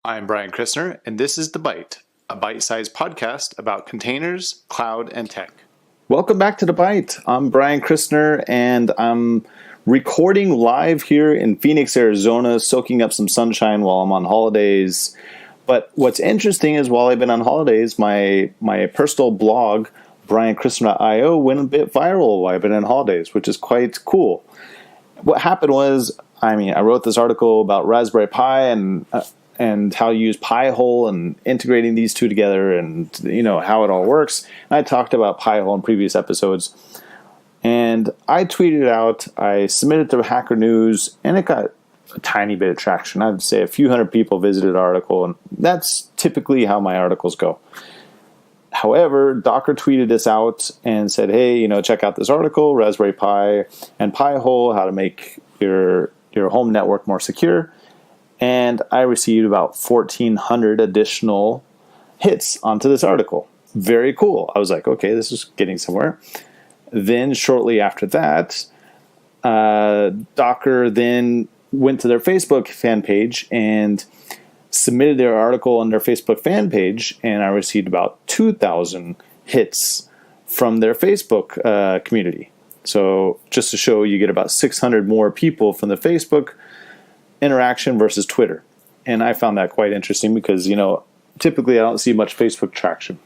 I'm Brian Christner, and this is The Byte, a bite-sized podcast about containers, cloud, and tech. Welcome back to The Byte. I'm Brian Christner, and I'm recording live here in Phoenix, Arizona, soaking up some sunshine while I'm on holidays. But what's interesting is while I've been on holidays, my personal blog, brianchristner.io, went a bit viral while I've been on holidays, which is quite cool. What happened was, I wrote this article about Raspberry Pi and how you use Pi-hole and integrating these two together and, how it all works. And I talked about Pi-hole in previous episodes. And I tweeted it out, I submitted it to Hacker News, and it got a tiny bit of traction. I'd say a few hundred people visited the article, and that's typically how my articles go. However, Docker tweeted this out and said, hey, check out this article, Raspberry Pi and Pi-hole, how to make your home network more secure. And I received about 1,400 additional hits onto this article. Very cool. I was like, okay, this is getting somewhere. Then shortly after that, Docker then went to their Facebook fan page and submitted their article on their Facebook fan page, and I received about 2,000 hits from their Facebook community. So just to show, you get about 600 more people from the Facebook interaction versus Twitter. And I found that quite interesting because, typically I don't see much Facebook traction.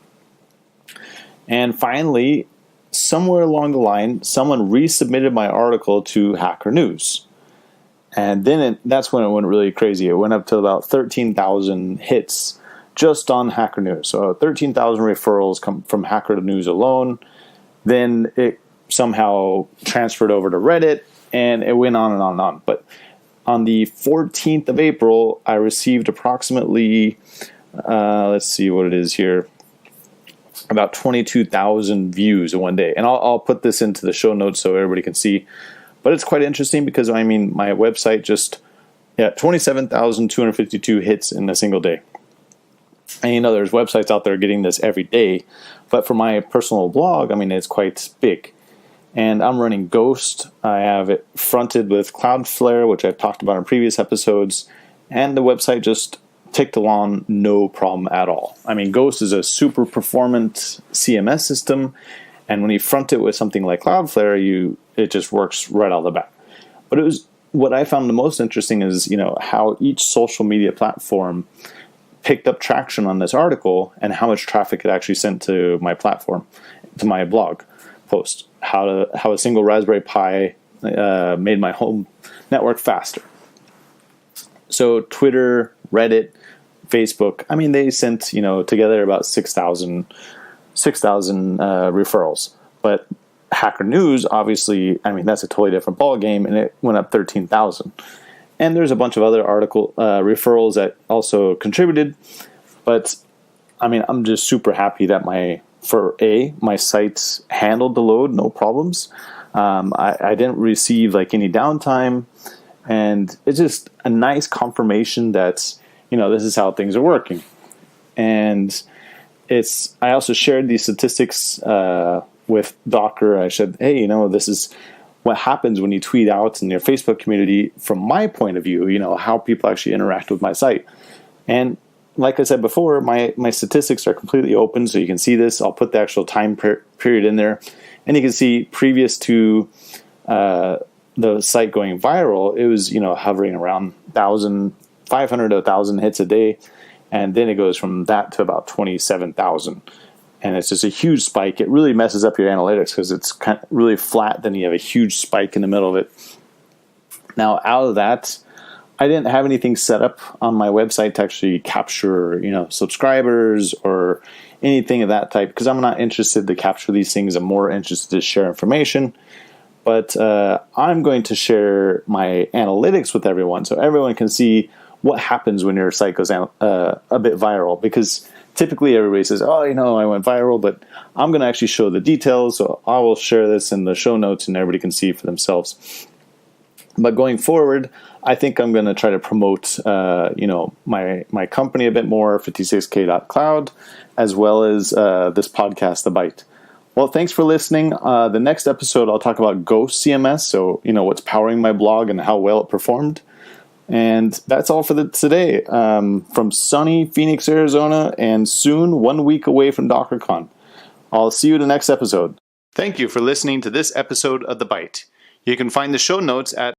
And finally, somewhere along the line, someone resubmitted my article to Hacker News. And then that's when it went really crazy. It went up to about 13,000 hits just on Hacker News. So 13,000 referrals come from Hacker News alone. Then it somehow transferred over to Reddit, and it went on and on and on. But on the 14th of April, I received approximately, let's see what it is here, about 22,000 views in one day. And I'll put this into the show notes so everybody can see. But it's quite interesting because, my website just, 27,252 hits in a single day. And, there's websites out there getting this every day. But for my personal blog, it's quite big. And I'm running Ghost. I have it fronted with Cloudflare, which I've talked about in previous episodes. And the website just ticked along, no problem at all. Ghost is a super performant CMS system. And when you front it with something like Cloudflare, it just works right out of the bat. But what I found the most interesting is, how each social media platform picked up traction on this article and how much traffic it actually sent to my platform, to my blog post. How a single Raspberry Pi made my home network faster. So Twitter, Reddit, Facebook, they sent, together about 6,000 referrals. But Hacker News, obviously, that's a totally different ballgame, and it went up 13,000. And there's a bunch of other article referrals that also contributed. But, I'm just super happy that my site handled the load, no problems. I didn't receive any downtime, and it's just a nice confirmation that, this is how things are working. And I also shared these statistics with Docker. I said, hey, this is what happens when you tweet out in your Facebook community from my point of view, how people actually interact with my site. And like I said before, my statistics are completely open, so you can see this. I'll put the actual time period in there. And you can see previous to the site going viral, it was, hovering around 500 to 1,000 hits a day. And then it goes from that to about 27,000. And it's just a huge spike. It really messes up your analytics because it's kind of really flat. Then you have a huge spike in the middle of it. Now, out of that, I didn't have anything set up on my website to actually capture, subscribers or anything of that type, because I'm not interested to capture these things. I'm more interested to share information. But I'm going to share my analytics with everyone so everyone can see what happens when your site goes a bit viral. Because typically everybody says, oh, I went viral, but I'm going to actually show the details. So I will share this in the show notes and everybody can see for themselves. But going forward, I think I'm going to try to promote, my company a bit more, 56k.cloud, as well as this podcast, The Byte. Well, thanks for listening. The next episode, I'll talk about Ghost CMS, so, what's powering my blog and how well it performed. And that's all for today. From sunny Phoenix, Arizona, and soon 1 week away from DockerCon. I'll see you in the next episode. Thank you for listening to this episode of The Byte. You can find the show notes at